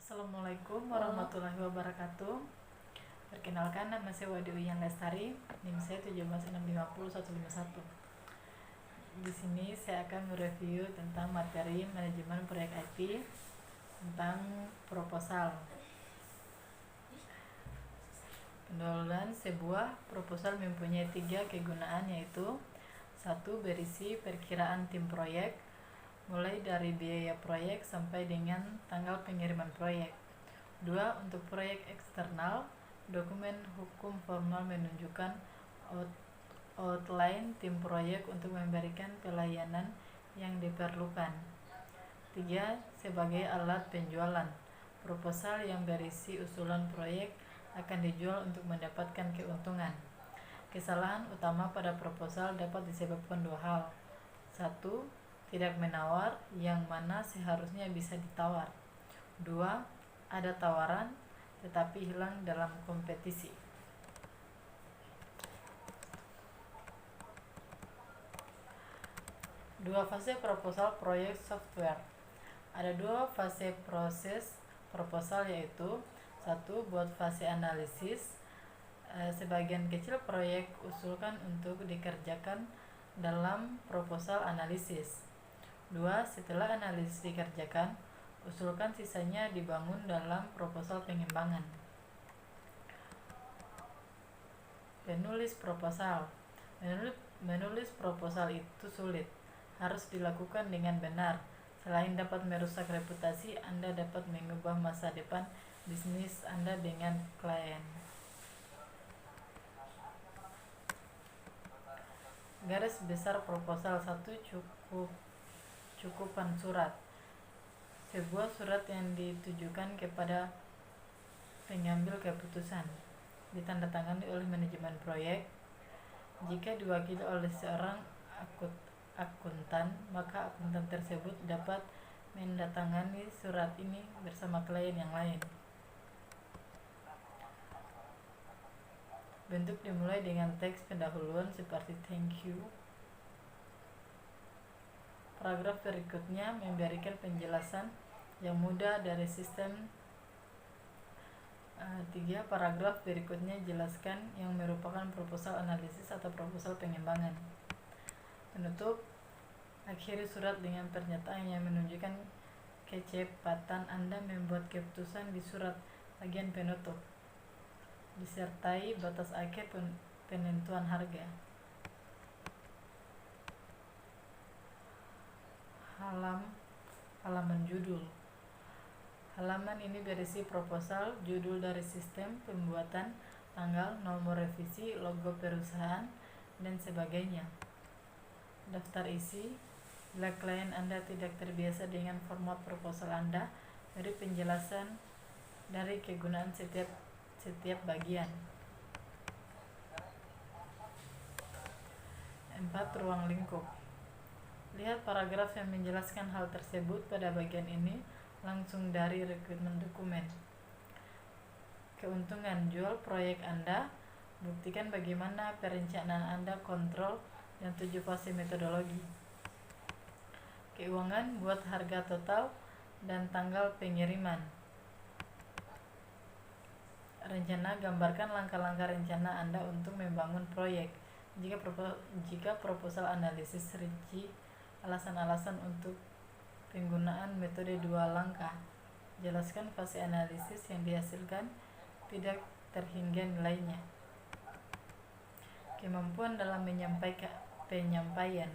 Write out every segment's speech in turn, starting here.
Assalamualaikum warahmatullahi wabarakatuh. Perkenalkan, nama saya Wadewi Yan Lestari, NIM saya 17650 Di sini saya akan mereview tentang materi manajemen proyek IT tentang proposal. Pendahuluan, sebuah proposal mempunyai 3 kegunaan, yaitu 1. Berisi perkiraan tim proyek mulai dari biaya proyek sampai dengan tanggal pengiriman proyek. 2. Untuk proyek eksternal, dokumen hukum formal menunjukkan outline tim proyek untuk memberikan pelayanan yang diperlukan. 3. Sebagai alat penjualan, proposal yang berisi usulan proyek akan dijual untuk mendapatkan keuntungan. Kesalahan utama pada proposal dapat disebabkan 2 hal. 1. Tidak menawar, yang mana seharusnya bisa ditawar. 2. Ada tawaran, tetapi hilang dalam kompetisi. Dua fase proposal proyek software. Ada 2 fase proses proposal, yaitu 1. Buat fase analisis. Sebagian kecil proyek usulkan untuk dikerjakan dalam proposal analisis. 2. Setelah analisis dikerjakan, usulkan sisanya dibangun dalam proposal pengembangan. Penulis proposal. Menulis proposal itu sulit, harus dilakukan dengan benar. Selain dapat merusak reputasi, Anda dapat mengubah masa depan bisnis Anda dengan klien. Garis besar proposal 1. Cukupan surat. Sebuah surat yang ditujukan kepada pengambil keputusan, ditandatangani oleh manajemen proyek. Jika diwakili oleh seorang akuntan, maka akuntan tersebut dapat menandatangani surat ini bersama klien yang lain. Bentuk dimulai dengan teks pendahuluan seperti thank you. Paragraf berikutnya memberikan penjelasan yang mudah dari sistem. 3. Paragraf berikutnya jelaskan yang merupakan proposal analisis atau proposal pengembangan. Penutup, akhiri surat dengan pernyataan yang menunjukkan kecepatan Anda membuat keputusan di surat bagian penutup, disertai batas akhir penentuan harga. Halaman judul. Halaman ini berisi proposal, judul dari sistem pembuatan, tanggal, nomor revisi, logo perusahaan, dan sebagainya. Daftar isi. Bila klien Anda tidak terbiasa dengan format proposal Anda, beri penjelasan dari kegunaan setiap bagian. 4. Ruang lingkup. Lihat paragraf yang menjelaskan hal tersebut pada bagian ini langsung dari rekrutmen dokumen. Keuntungan jual proyek Anda. Buktikan bagaimana perencanaan Anda, kontrol, dan 7 fase metodologi. Keuangan, buat harga total dan tanggal pengiriman. Rencana, gambarkan langkah-langkah rencana Anda untuk membangun proyek. Jika proposal analisis, rinci alasan-alasan untuk penggunaan metode 2 langkah. Jelaskan fase analisis yang dihasilkan, tidak terhingga nilainya. Kemampuan dalam penyampaian.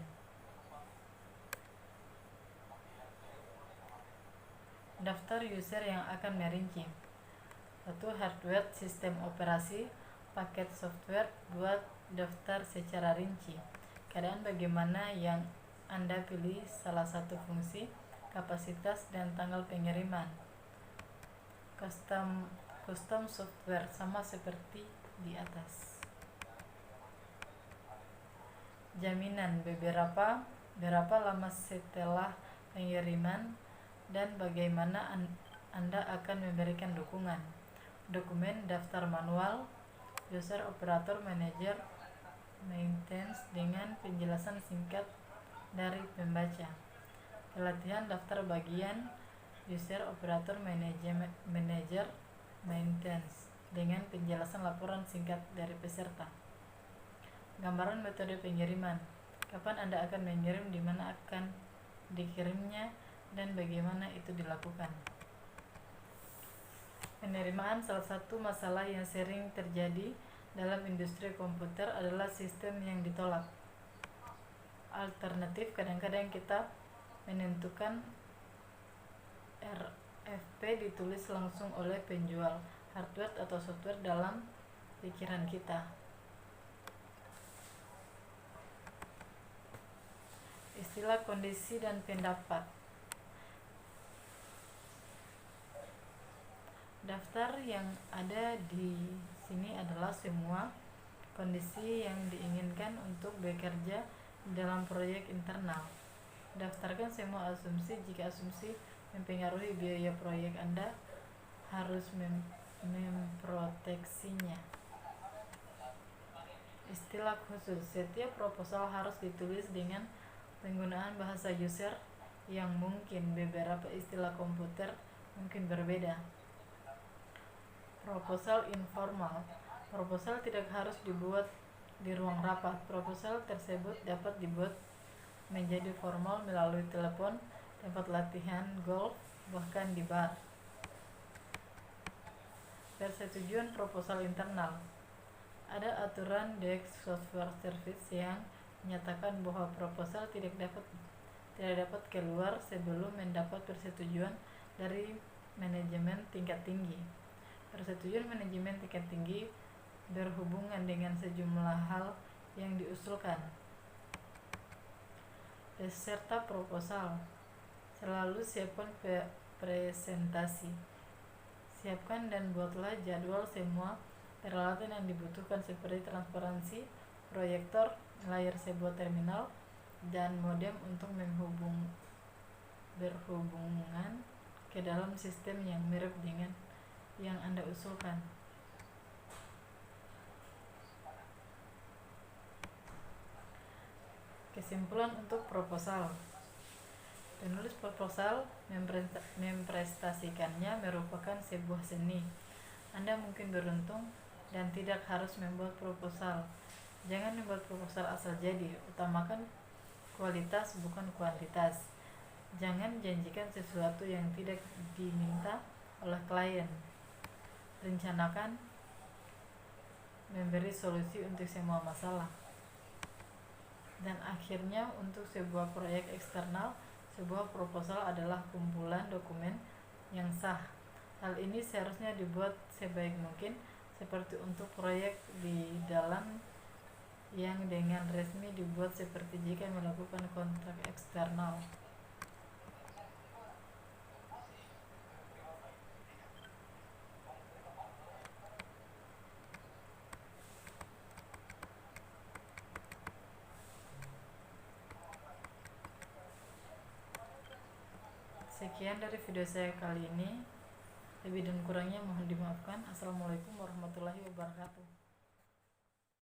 Daftar user yang akan merinci. 1. Hardware, sistem operasi, paket software. Buat daftar secara rinci. Keadaan bagaimana yang Anda pilih, salah satu fungsi, kapasitas, dan tanggal pengiriman. Custom software, sama seperti di atas. Jaminan, berapa lama setelah pengiriman dan bagaimana Anda akan memberikan dukungan. Dokumen, daftar manual, user, operator, manager, maintenance, dengan penjelasan singkat dari pembaca. Pelatihan, daftar bagian user, operator, manager, maintenance, dengan penjelasan laporan singkat dari peserta. Gambaran metode pengiriman. Kapan Anda akan mengirim, di mana akan dikirimnya, dan bagaimana itu dilakukan. Penerimaan. Salah satu masalah yang sering terjadi dalam industri komputer adalah sistem yang ditolak. Alternatif, kadang-kadang kita menentukan RFP ditulis langsung oleh penjual hardware atau software dalam pikiran kita. Istilah kondisi dan pendapat. Daftar yang ada di sini adalah semua kondisi yang diinginkan untuk bekerja dalam proyek internal. Daftarkan semua asumsi. Jika asumsi mempengaruhi biaya proyek, Anda harus memproteksinya. Istilah khusus. Setiap proposal harus ditulis dengan penggunaan bahasa user yang mungkin beberapa istilah komputer mungkin berbeda. Proposal informal. Proposal tidak harus dibuat di ruang rapat. Proposal tersebut dapat dibuat menjadi formal melalui telepon, tempat latihan golf, bahkan di bar. Persetujuan proposal internal. Ada aturan DEX Software Service yang menyatakan bahwa proposal tidak dapat keluar sebelum mendapat persetujuan dari manajemen tingkat tinggi. Persetujuan manajemen tingkat tinggi berhubungan dengan sejumlah hal yang diusulkan. Peserta proposal. Selalu siapkan presentasi. Siapkan dan buatlah jadwal semua peralatan yang dibutuhkan seperti transparansi, proyektor, layar sebuah terminal, dan modem untuk berhubungan ke dalam sistem yang mirip dengan yang Anda usulkan. Kesimpulan untuk proposal. Penulis proposal mempresentasikannya merupakan sebuah seni. Anda mungkin beruntung dan tidak harus membuat proposal. Jangan membuat proposal asal jadi. Utamakan kualitas bukan kuantitas. Jangan janjikan sesuatu yang tidak diminta oleh klien. Rencanakan memberi solusi untuk semua masalah. Dan akhirnya, untuk sebuah proyek eksternal, sebuah proposal adalah kumpulan dokumen yang sah. Hal ini seharusnya dibuat sebaik mungkin, seperti untuk proyek di dalam yang dengan resmi dibuat seperti jika melakukan kontrak eksternal. Sekian dari video saya kali ini. Lebih dan kurangnya mohon dimaafkan. Assalamualaikum warahmatullahi wabarakatuh.